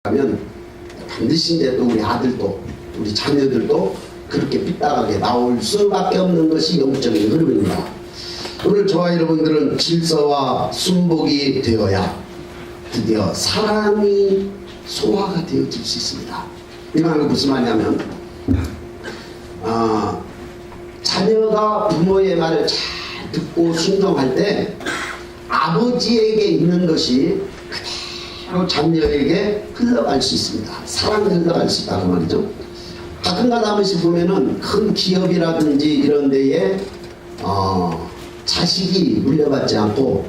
하면 반드시 이제 또 우리 아들도 우리 자녀들도 그렇게 삐딱하게 나올 수밖에 없는 것이 영적인 흐름입니다. 오늘 저와 여러분들은 질서와 순복이 되어야 드디어 사랑이 소화가 되어질 수 있습니다. 이 말은 무슨 말이냐면 자녀가 부모의 말을 잘 듣고 순종할 때 아버지에게 있는 것이 그대로 자녀에게 흘러갈 수 있습니다. 사랑이 흘러갈 수 있다고 말이죠. 가끔가다 한 번씩 보면은 큰 기업이라든지 이런 데에 자식이 물려받지 않고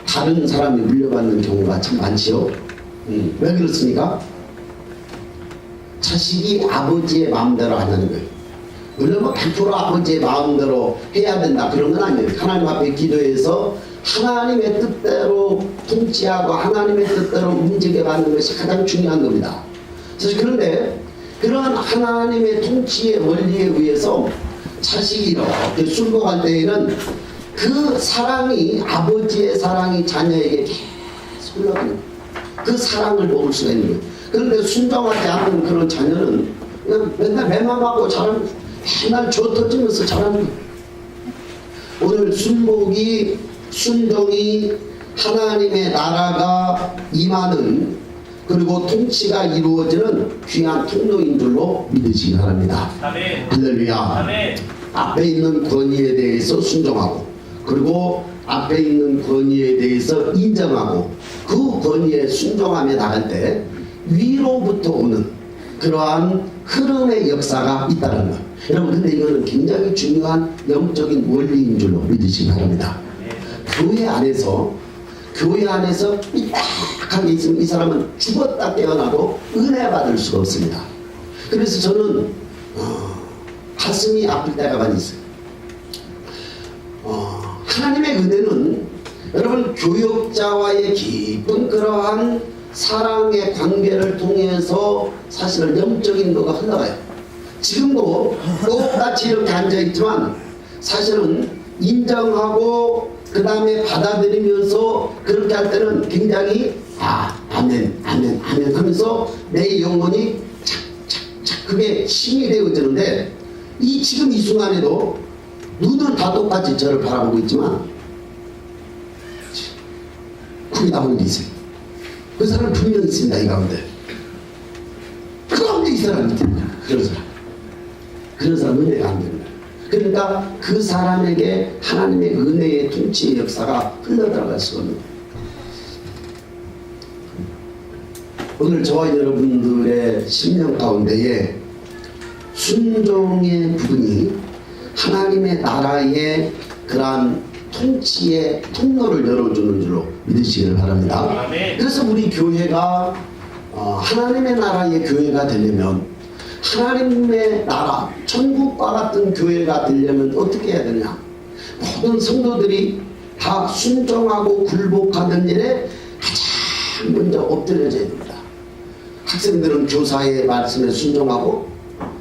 다른 사람이 물려받는 경우가 참 많지요. 왜 그렇습니까? 자식이 아버지의 마음대로 안 하는 거예요. 물론 뭐 100% 아버지의 마음대로 해야 된다 그런 건 아니에요. 하나님 앞에 기도해서 하나님의 뜻대로 통치하고 하나님의 뜻대로 움직여가는 것이 가장 중요한 겁니다. 그런데 그런 하나님의 통치의 원리에 의해서 자식이 이렇게 순복할 때에는 그 사랑이 아버지의 사랑이 자녀에게 계속 흘러가는 거예요. 그 사랑을 먹을 수가 있는 거예요. 그런데 순종하지 않는 그런 자녀는 그냥 맨날 매망하고 자라는 거예요. 맨날 줘 터지면서 자라는 거예요. 오늘 순종이 하나님의 나라가 임하는 그리고 통치가 이루어지는 귀한 통로인 줄로 믿으시기 바랍니다. 할렐루야. 앞에 있는 권위에 대해서 순종하고 그리고 앞에 있는 권위에 대해서 인정하고 그 권위에 순종하며 나갈 때 위로부터 오는 그러한 흐름의 역사가 있다는 것. 여러분 근데 이거는 굉장히 중요한 영적인 원리인 줄로 믿으시기 바랍니다. 교회 안에서 삐딱하게 있으면 이 사람은 죽었다 깨어나도 은혜 받을 수가 없습니다. 그래서 저는 가슴이 아플 때가 많이 있어요. 하나님의 은혜는 여러분 교역자와의 깊은 그러한 사랑의 관계를 통해서 사실은 영적인 거가 흘러가요. 지금도 똑같이 이렇게 앉아있지만 사실은 인정하고 그 다음에 받아들이면서 그렇게 할 때는 굉장히 아멘 아멘 아멘 하면서 내 영혼이 착착착 그게 힘이 되어지는데 지금 이 순간에도 눈은 다 똑같이 저를 바라보고 있지만 쿨이 나오는 게 있어요. 그 사람 분명히 있습니다. 이 가운데 그 가운데 이 사람이 있습니다. 그런 사람 은혜가 안 됩니다. 그러니까 그 사람에게 하나님의 은혜의 통치의 역사가 흘러들어갈 수가 없는 거예요. 오늘 저와 여러분들의 심령 가운데에 순종의 부분이 하나님의 나라의 그러한 통치의 통로를 열어주는 줄로 믿으시길 바랍니다. 그래서 우리 교회가 하나님의 나라의 교회가 되려면 하나님의 나라, 천국과 같은 교회가 되려면 어떻게 해야 되느냐? 모든 성도들이 다 순종하고 굴복하는 일에 가장 먼저 엎드려져야 됩니다. 학생들은 교사의 말씀에 순종하고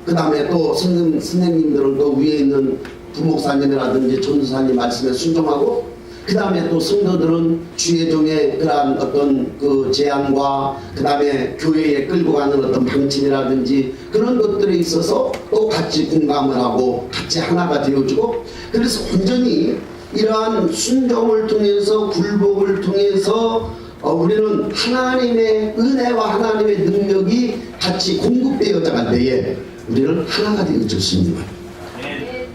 그 다음에 또 선생님들은 또 위에 있는 부목사님이라든지 전도사님 말씀에 순종하고 그 다음에 또 성도들은 주의 종의 그러한 어떤 그 제안과 그 다음에 교회에 끌고 가는 어떤 방침이라든지 그런 것들에 있어서 또 같이 공감을 하고 같이 하나가 되어주고 그래서 온전히 이러한 순종을 통해서 굴복을 통해서 우리는 하나님의 은혜와 하나님의 능력이 같이 공급되어져 갈 때에 우리는 하나가 되어줄 수 있는 거예요.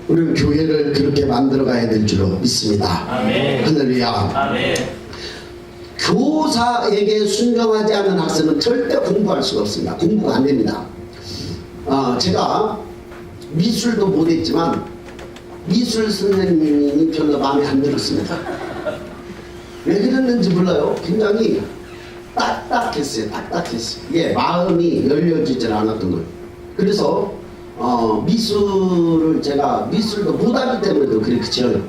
우리는 교회를 그렇게 만들어 가야 될 줄로 믿습니다. 할렐루야. 교사에게 순종하지 않는 학생은 절대 공부할 수가 없습니다. 공부가 안 됩니다. 제가 미술도 못했지만 미술 선생님이 별로 마음에 안 들었습니다. 왜 그랬는지 몰라요. 굉장히 딱딱했어요. 예, 마음이 열려지질 않았던 거예요. 그래서 미술도 못하기 때문에도 그렇죠.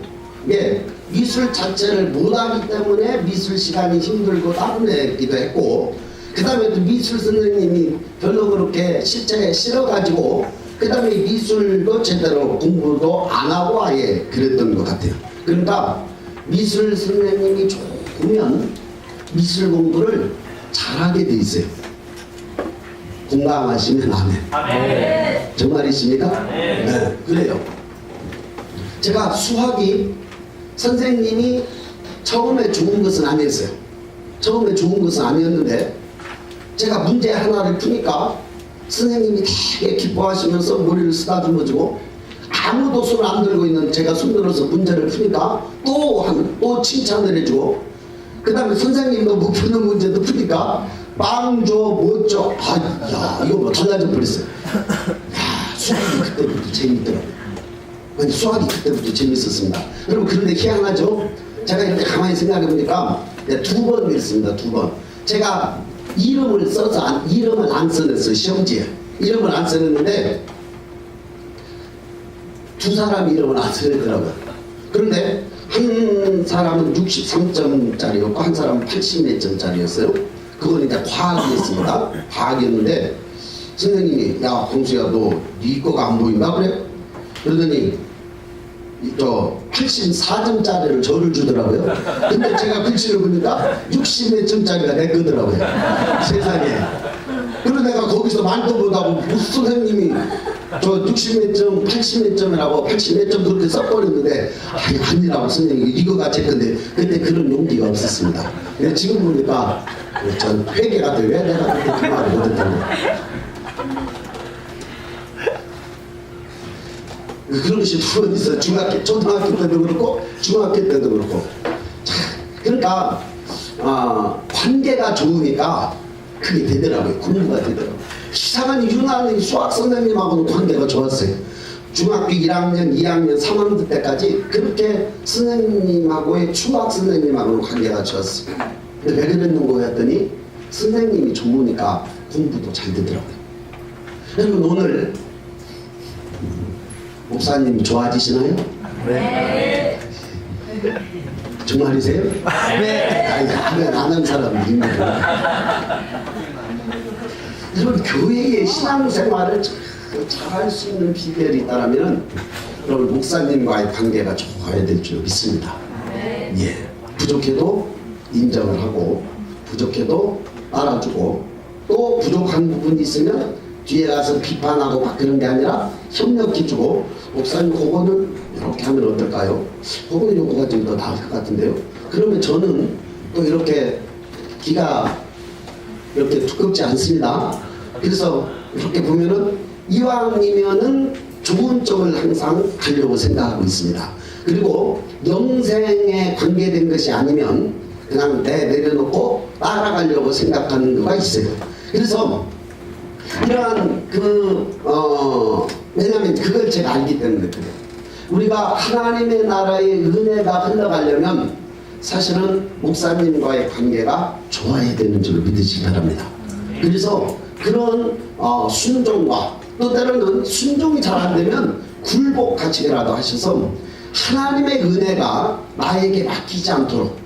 예, 미술 자체를 못하기 때문에 미술 시간이 힘들고 다운되기도 했고 그 다음에 또 미술 선생님이 별로 그렇게 실제 싫어가지고 그 다음에 미술도 제대로 공부도 안 하고 아예 그랬던 것 같아요. 그러니까 미술 선생님이 좋으면 미술 공부를 잘하게 돼 있어요. 공감하시면 아멘. 아멘. 정말이십니까? 네, 그래요. 제가 수학이 선생님이 처음에 좋은 것은 아니었어요. 처음에 좋은 것은 아니었는데 제가 문제 하나를 푸니까 선생님이 되게 기뻐하시면서 머리를 쓰다듬어주고 아무도 손 안 들고 있는 제가 손 들어서 문제를 푸니까 또 칭찬을 해주고 그 다음에 선생님도 못 푸는 문제도 푸니까 빵 줘, 못 줘. 야, 이거 뭐 달라져 버렸어요. 야, 수학이 그때부터 재밌더라고요. 아니, 수학이 그때부터 재밌었습니다. 여러분, 그런데 희한하죠? 제가 이렇게 가만히 생각해 보니까 두 번 그랬습니다. 두 번. 제가 이름을 안 써냈어요. 시험지에. 이름을 안 써냈는데 두 사람 이름을 안 써냈더라고요. 그런데 한 사람은 63점짜리였고 한 사람은 80몇 점짜리였어요. 그건 이제 과학이었습니다. 과학이었는데 선생님이 야 홍수야 너 네 거가 안 보인다 그래? 그러더니 저 84점짜리를 저를 주더라고요. 근데 제가 글씨를 보니까 60몇 점짜리가 내 거더라고요. 세상에. 그래서 내가 거기서 말도 못하고 무슨 선생님이 저 60몇 점, 80몇 점이라고 80몇 점 그렇게 써버렸는데 아니라고 선생님이 이거가 제 건데 그때 그런 용기가 없었습니다. 근데 지금 보니까 전 회개가 돼. 왜 내가 그때 그 말을 못했다고. 그런 것이 두 번 있어요. 초등학교 때도 그렇고 중학교 때도 그렇고. 자, 그러니까 관계가 좋으니까 그게 되더라고요. 공부가 되더라고요. 이상한 유난히 수학 선생님하고는 관계가 좋았어요. 중학교 1학년, 2학년, 3학년 때까지 그렇게 선생님하고의 수학 선생님하고는 관계가 좋았어요. 근데 왜 그랬는고 했더니 선생님이 좋으니까 공부도 잘 되더라고요. 여러분 오늘 목사님 좋아지시나요? 네. 정말이세요? 네. 아니, 하면 안 하는 사람들입니다. 여러분 교회의 신앙생활을 잘할 수 있는 비결이 있다면 여러분 목사님과의 관계가 좋아야 될 줄 믿습니다. 예, 부족해도 인정을 하고 부족해도 알아주고 또 부족한 부분이 있으면 뒤에 가서 비판하고 막 그런 게 아니라 협력해주고 목사님 그거는 이렇게 하면 어떨까요? 그거는 요거가 좀 더 나을 것 같은데요. 그러면 저는 또 이렇게 기가 이렇게 두껍지 않습니다. 그래서 이렇게 보면은 이왕이면은 좋은 쪽을 항상 가려고 생각하고 있습니다. 그리고 영생에 관계된 것이 아니면 그냥 내려놓고 따라가려고 생각하는 거가 있어요. 그래서 이러한 왜냐하면 그걸 제가 알기 때문에 그래요. 우리가 하나님의 나라의 은혜가 흘러가려면 사실은 목사님과의 관계가 좋아야 되는 줄 믿으시기 바랍니다. 그래서 그런 순종과 또 때로는 순종이 잘 안 되면 굴복하시게라도 하셔서 하나님의 은혜가 나에게 맡기지 않도록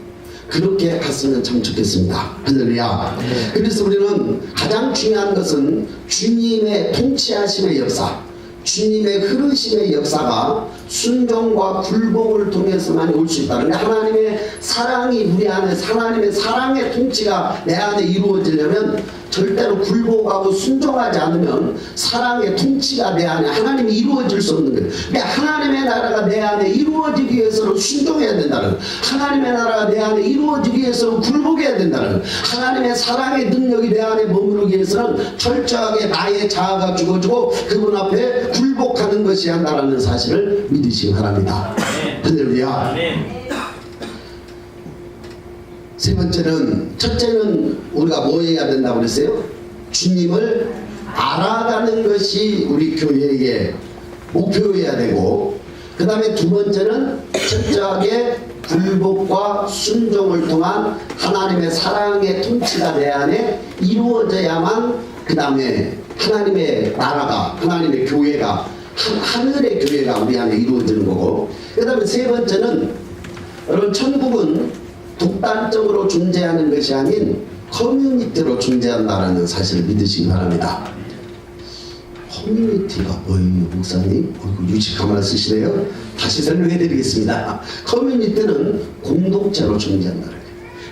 그렇게 갔으면 참 좋겠습니다. 할렐루야. 그래서 우리는 가장 중요한 것은 주님의 통치하심의 역사, 주님의 흐르심의 역사가 순종과 굴복을 통해서만 올 수 있다는 게 하나님의 사랑이 우리 안에 하나님의 사랑의 통치가 내 안에 이루어지려면 절대로 굴복하고 순종하지 않으면 사랑의 통치가 내 안에 하나님이 이루어질 수 없는 거예요. 그러니까 하나님의 나라가 내 안에 이루어지기 위해서는 순종해야 된다는 거예요. 하나님의 나라가 내 안에 이루어지기 위해서는 굴복해야 된다는 거예요. 하나님의 사랑의 능력이 내 안에 머무르기 위해서는 철저하게 나의 자아가 죽어지고 그분 앞에 굴복하는 것이 한다는 사실을 믿으시기 바랍니다. 할렐루야. 세 번째는, 첫째는 우리가 뭐 해야 된다고 그랬어요? 주님을 알아가는 것이 우리 교회의 목표여야 되고, 그 다음에 두 번째는 철저하게 굴복과 순종을 통한 하나님의 사랑의 통치가 내 안에 이루어져야만 그 다음에 하나님의 나라가, 하나님의 교회가, 하늘의 교회가 우리 안에 이루어지는 거고, 그 다음에 세 번째는 여러분 천국은 독단적으로 존재하는 것이 아닌 커뮤니티로 존재한다는 사실을 믿으시기 바랍니다. 커뮤니티가 뭐예요, 목사님? 유식한 말 쓰시네요. 다시 설명해 드리겠습니다. 커뮤니티는 공동체로 존재한다는 거예요.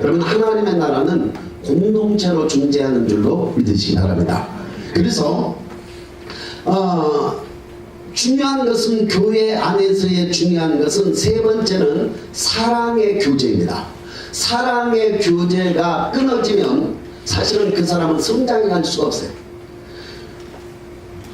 여러분 하나님의 나라는 공동체로 존재하는 줄로 믿으시기 바랍니다. 그래서 중요한 것은 교회 안에서의 중요한 것은 세 번째는 사랑의 교제입니다. 사랑의 교제가 끊어지면 사실은 그 사람은 성장해 갈 수가 없어요.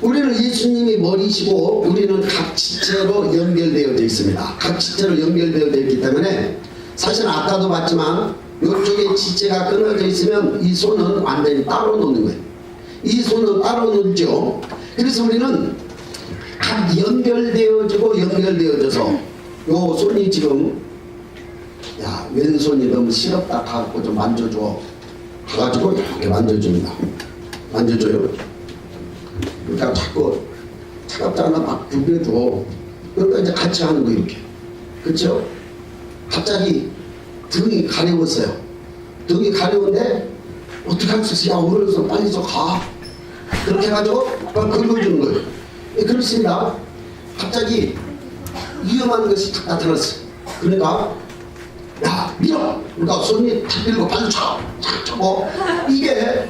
우리는 예수님이 머리시고 우리는 각 지체로 연결되어져 있습니다. 각 지체로 연결되어져 있기 때문에 사실 아까도 봤지만 이쪽에 지체가 끊어져 있으면 이 손은 완전히 따로 노는 거예요. 이 손은 따로 놀죠. 그래서 우리는 각 연결되어지고 연결되어져서 요 손이 지금 야 왼손이 너무 시렵다 하고 좀 만져줘 가가지고 이렇게 만져줍니다. 만져줘요. 그러니까 자꾸 차갑지 않아 막 죽여줘. 그러니까 이제 같이 하는 거 이렇게. 그렇죠? 갑자기 등이 가려웠어요. 등이 가려운데 어떻게 할 수 있어? 야 오늘서 빨리 좀 가. 그렇게 해가지고 막 긁어주는 거예요. 예, 그렇습니다. 갑자기 위험한 것이 탁 나타났어요. 그러니까 야 밀어. 그러니까 손이 탁 밀고 발로 쳐. 탁 쳐고 이게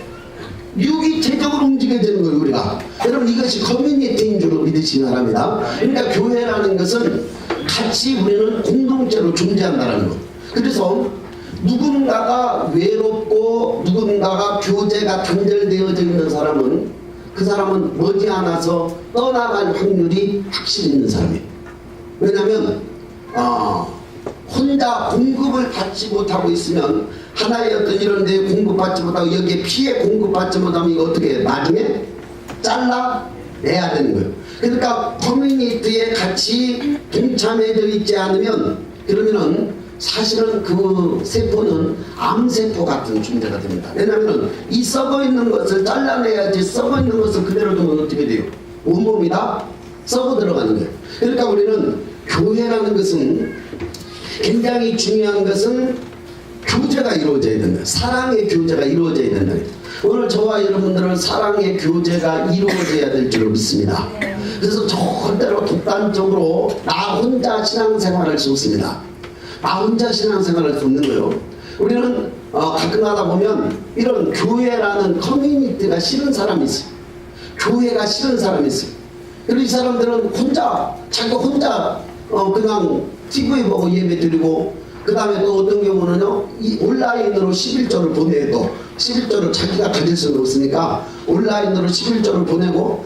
유기체적으로 움직여지는 거예요. 우리가 여러분 이것이 커뮤니티인 줄 믿으시기 바랍니다. 그러니까 교회라는 것은 같이 우리는 공동체로 존재한다는 것. 그래서 누군가가 외롭고 누군가가 교제가 단절되어져 있는 사람은 그 사람은 머지않아서 떠나갈 확률이 확실히 있는 사람이에요. 왜냐하면 혼자 공급을 받지 못하고 있으면 하나의 어떤 이런 데 공급받지 못하고 여기에 피해 공급받지 못하면 이거 어떻게 해? 나중에 잘라내야 되는 거예요. 그러니까 커뮤니티에 같이 동참해져 있지 않으면 그러면은 사실은 그 세포는 암세포 같은 존재가 됩니다. 왜냐하면 이 썩어 있는 것을 잘라내야지 썩어 있는 것을 그대로 두면 어떻게 돼요? 온몸이 다 썩어 들어가는 거예요. 그러니까 우리는 교회라는 것은 굉장히 중요한 것은 교제가 이루어져야 된다. 사랑의 교제가 이루어져야 된다. 오늘 저와 여러분들은 사랑의 교제가 이루어져야 될 줄 믿습니다. 그래서 절대로 독단적으로 나 혼자 신앙생활할 수 없습니다. 나 혼자 신앙생활할 수 없는 거예요. 우리는 가끔 하다 보면 이런 교회라는 커뮤니티가 싫은 사람이 있어요. 교회가 싫은 사람이 있어요. 그리고 이 사람들은 혼자 자기 혼자 그냥 TV 보고 예배 드리고 그 다음에 또 어떤 경우는요 이 온라인으로 11조를 보내도 11조를 자기가 가질 수는 없으니까 온라인으로 11조를 보내고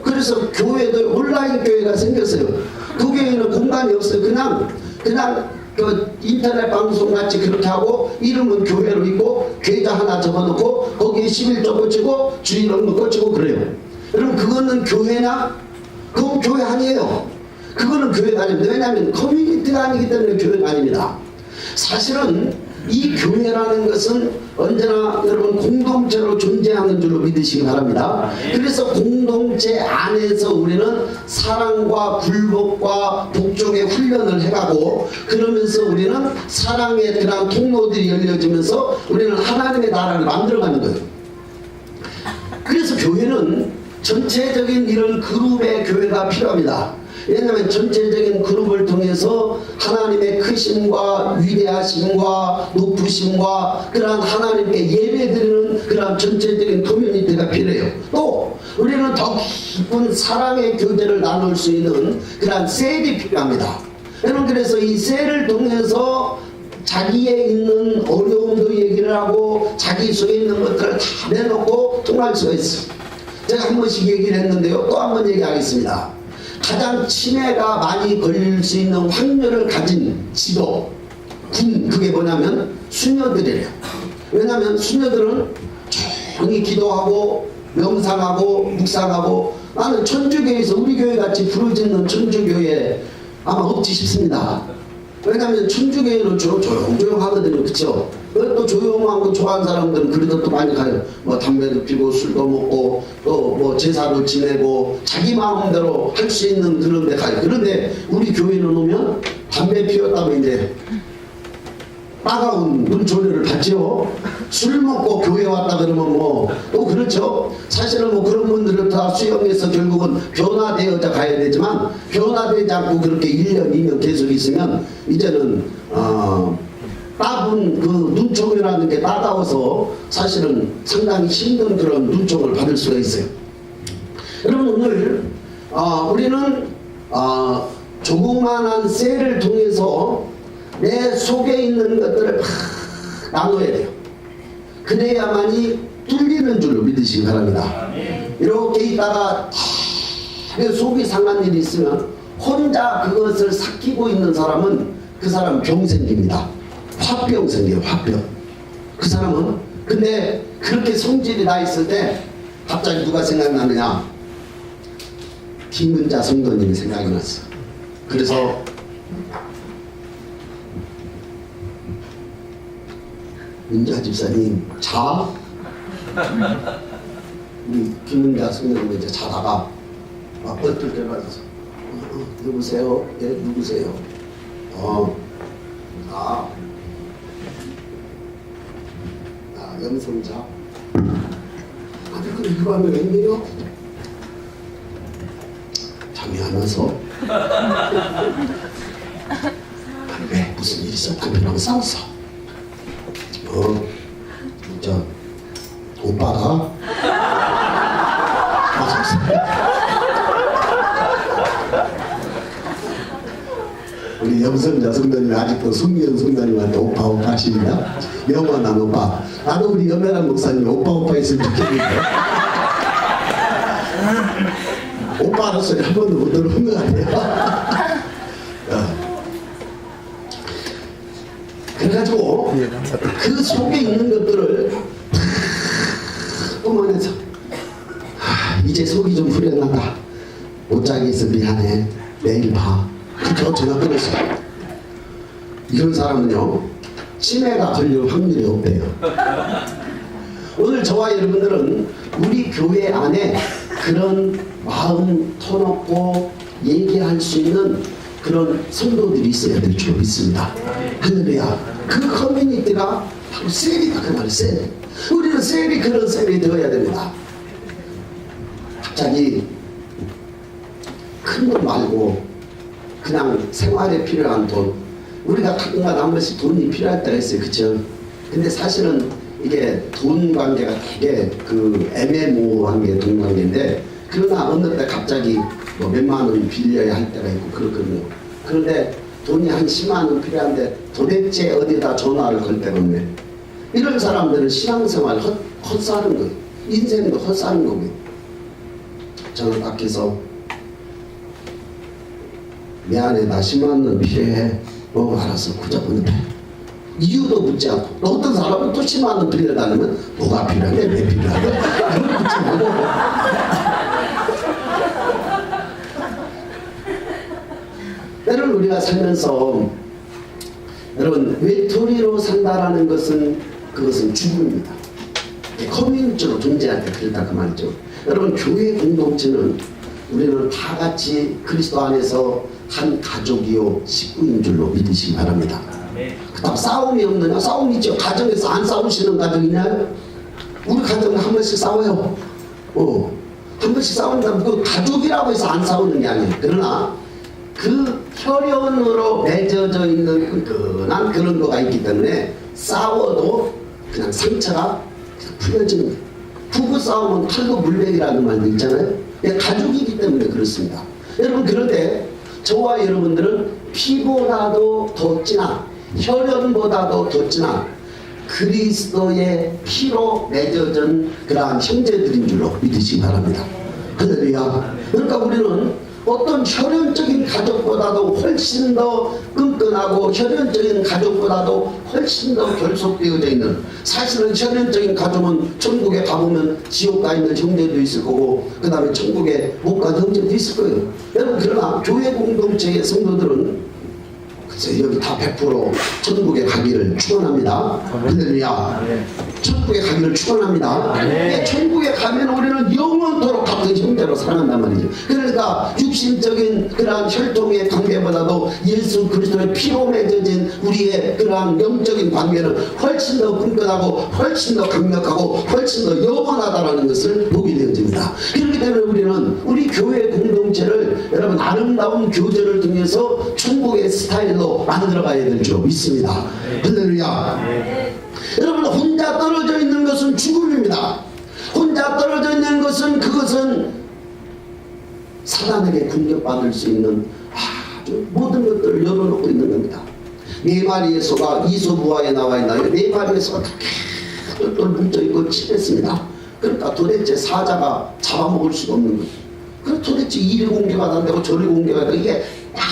그래서 교회도 온라인 교회가 생겼어요. 그 교회는 공간이 없어요. 그냥 그 인터넷 방송 같이 그렇게 하고 이름은 교회로 있고 계좌 하나 적어놓고 거기에 11조 꽂히고 주일은 꽂히고 그래요. 여러분 그거는 교회냐? 그건 교회 아니에요. 그거는 교회가 아닙니다. 왜냐하면 커뮤니티가 아니기 때문에 교회가 아닙니다. 사실은 이 교회라는 것은 언제나 여러분 공동체로 존재하는 줄로 믿으시기 바랍니다. 그래서 공동체 안에서 우리는 사랑과 굴복과 복종의 훈련을 해가고 그러면서 우리는 사랑의 그런 통로들이 열려지면서 우리는 하나님의 나라를 만들어가는 거예요. 그래서 교회는 전체적인 이런 그룹의 교회가 필요합니다. 왜냐하면 전체적인 그룹을 통해서 하나님의 크심과 위대하심과 높으심과 그러한 하나님께 예배드리는 그러한 전체적인 커뮤니티가 필요해요. 또 우리는 더 깊은 사랑의 교제를 나눌 수 있는 그러한 셀이 필요합니다. 여러분 그래서 이 셀을 통해서 자기에 있는 어려움도 얘기를 하고 자기 속에 있는 것들을 다 내놓고 통할 수가 있어요. 제가 한 번씩 얘기를 했는데요. 또 한 번 얘기하겠습니다. 가장 치매가 많이 걸릴 수 있는 확률을 가진 지도 그게 뭐냐면 수녀들이래요. 왜냐하면 수녀들은 조용히 기도하고 명상하고 묵상하고 나는 천주교에서 우리 교회 같이 부르짖는 천주교회 아마 없지 싶습니다. 왜냐하면 천주교회는 주로 조용하거든요. 그쵸? 또 조용하고 좋아하는 사람들은 그래도 또 많이 가요. 뭐 담배도 피고 술도 먹고 또 뭐 제사도 지내고 자기 마음대로 할 수 있는 그런 데 가요. 그런데 우리 교회는 오면 담배 피웠다면 이제 따가운 눈초리를 받죠. 술 먹고 교회 왔다 그러면 뭐 또 그렇죠. 사실은 뭐 그런 분들은 다 수용해서 결국은 변화되어져 가야 되지만 변화되지 않고 그렇게 1년 2년 계속 있으면 이제는 따분 그 눈총이라는 게 따가워서 사실은 상당히 힘든 그런 눈총을 받을 수가 있어요. 여러분 오늘 우리는 조그만한 셀을 통해서 내 속에 있는 것들을 막 나눠야 돼요. 그래야만이 뚫리는 줄로 믿으시기 바랍니다. 이렇게 있다가 내 속이 상한 일이 있으면 혼자 그것을 삭히고 있는 사람은 그 사람 병 생깁니다. 화병 생겨요. 화병. 그 사람은 근데 그렇게 성질이 나 있을 때 갑자기 누가 생각나느냐, 김은자 성도님이 생각이 났어. 그래서 은자 집사님 자? 우리 김은자 성도님이 이제 자다가 어떨 때 받아서 누구세요? 예, 누구세요? 염성자. 아니 그래 이거 하면 웬일이요? 잠이 안 와서. 왜 무슨 일 있어? 남편하고 싸웠어. 저 오빠가 우리 염성자 성도님이 아직도 송미연 성도님한테 오빠 하십니다. 영원한 오빠. 나도 우리 염혜란 목사님 오빠 했으면 좋겠는데 오빠라는 소리 한 번도 못 들어본 것 같아요. 그래가지고 그 속에 있는 것들을 뿜어내서 이제 속이 좀 후련하다. 못 자기 있어 미안해. 내일 봐. 그렇게 전화 끊었어요. 이런 사람은요 치매가 걸릴 확률이 없대요. 오늘 저와 여러분들은 우리 교회 안에 그런 마음 터놓고 얘기할 수 있는 그런 성도들이 있어야 될 줄 믿습니다. 할렐루야. 그 커뮤니티가 바로 셀이다 그 말이에요. 셀. 우리는 셀이 그런 셀이 되어야 됩니다. 갑자기 큰 돈 말고 그냥 생활에 필요한 돈, 우리가 가끔가다 한 번씩 돈이 필요할 때가 있어요. 그쵸? 근데 사실은 이게 돈 관계가 되게 그 애매모호한 게 돈 관계인데, 그러나 어느 때 갑자기 뭐 몇만 원 빌려야 할 때가 있고 그렇거든요. 그런데 돈이 한 10만 원 필요한데 도대체 어디다 전화를 걸 데가 없네. 이런 사람들은 신앙생활 헛사는 거예요. 인생도 헛사는 거고요. 저는 딱 해서 미안해 나 10만 원 필요해. 알았어 그저 보내줘. 이유도 묻지 않고, 또 어떤 사람은 또 10만 원 빌려달라면 뭐가 필요한데 왜 필요하대? 이걸 묻지 않고. 때를 우리가 살면서 여러분 외톨이로 산다라는 것은 그것은 죽음입니다. 커뮤니티로 존재할 때 그랬다 그 말이죠. 여러분 교회 공동체는 우리는 다 같이 그리스도 안에서 한 가족이요 식구인 줄로 믿으시기 바랍니다. 그다음 싸움이 없느냐? 싸움 있죠. 가정에서 안 싸우시는 가정 있나요? 우리 가정은 한 번씩 싸워요. 한 번씩 싸운다면 그 가족이라고 해서 안 싸우는 게 아니에요. 그러나 그 혈연으로 맺어져 있는 끈끈한 그런 거가 있기 때문에 싸워도 그냥 상처가 풀어지는 거예요. 부부 싸움은 칼도 물베기라는 말도 있잖아요. 가족이기 때문에 그렇습니다. 여러분 그런데 저와 여러분들은 피보다도 더 진한, 혈연보다도 더 진한 그리스도의 피로 맺어진 그러한 형제들인 줄로 믿으시기 바랍니다. 할렐루야. 그러니까 우리는 어떤 혈연적인 가족보다도 훨씬 더 끈끈하고 혈연적인 가족보다도 훨씬 더 결속되어져 있는, 사실은 혈연적인 가족은 천국에 가보면 지옥 가 있는 형제도 있을 거고 그 다음에 천국에 못 간 형제도 있을 거예요. 여러분 그러나 교회 공동체의 성도들은 글쎄 여기 다 100% 천국에 가기를 축원합니다. 할렐루야. 천국에 가기를 축원합니다. 천국에 가면 우리는 영원토록 같은 형제로 살아간단 말이죠. 그러니까 육신적인 그러한 혈통의 관계보다도 예수 그리스도의 피로 맺어진 우리의 그러한 영적인 관계는 훨씬 더 끈끈하고 훨씬 더 강력하고 훨씬 더 영원하다라는 것을 보게 되어집니다. 그렇기 때문에 우리는 우리 교회 공동체를 여러분 아름다운 교제를 통해서 천국의 스타일로 만들어가야 될 줄 믿습니다. 할렐루야. 여러분 혼자 떨어져 있는 것은 죽음입니다. 혼자 떨어져 있는 것은 그것은 사단에게 공격받을 수 있는 아주 모든 것들을 열어놓고 있는 겁니다. 네 마리의 소가 이소부화에 나와 있나요? 네 마리의 소가 똘똘 뭉쳐있고 칠했습니다. 그러니까 도대체 사자가 잡아먹을 수가 없는 거예요. 그럼 도대체 이리 공개가 안 되고 저리 공개가 되고 이게 다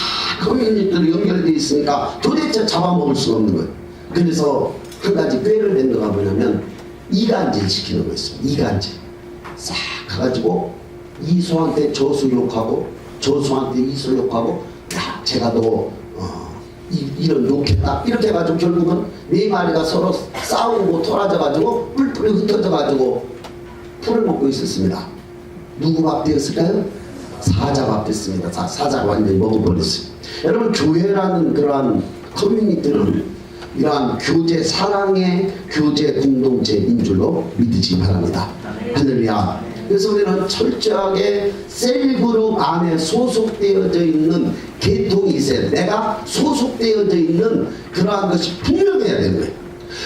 커뮤니티로 연결되어 있으니까 도대체 잡아먹을 수가 없는 거예요. 그래서 한 가지 꾀를 낸 거가 뭐냐면 이간질 시키는 거였습니다. 이간질 싹 가가지고 이소한테 저수 욕하고 저수한테 이소 욕하고 야 제가 너 이런 욕했다 이렇게 해가지고 결국은 네 마리가 서로 싸우고 토라져가지고 뿔뿔이 흩어져가지고 풀을 먹고 있었습니다. 누구 밥 되었을까요? 사자 밥 됐습니다. 사자가 완전히 먹어버렸어요. 여러분 교회라는 그러한 커뮤니티는 이러한 교제 사랑의 교제 공동체인 줄로 믿으시기 바랍니다. 할렐루야. 그래서 우리는 철저하게 셀그룹 안에 소속되어져 있는 계통이 있어야 돼. 내가 소속되어져 있는 그러한 것이 분명해야 되는 거예요.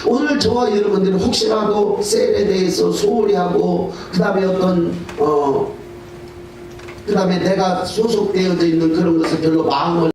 오늘 저와 여러분들은 혹시라도 셀에 대해서 소홀히 하고 그 다음에 그 다음에 내가 소속되어져 있는 그런 것을 별로 마음을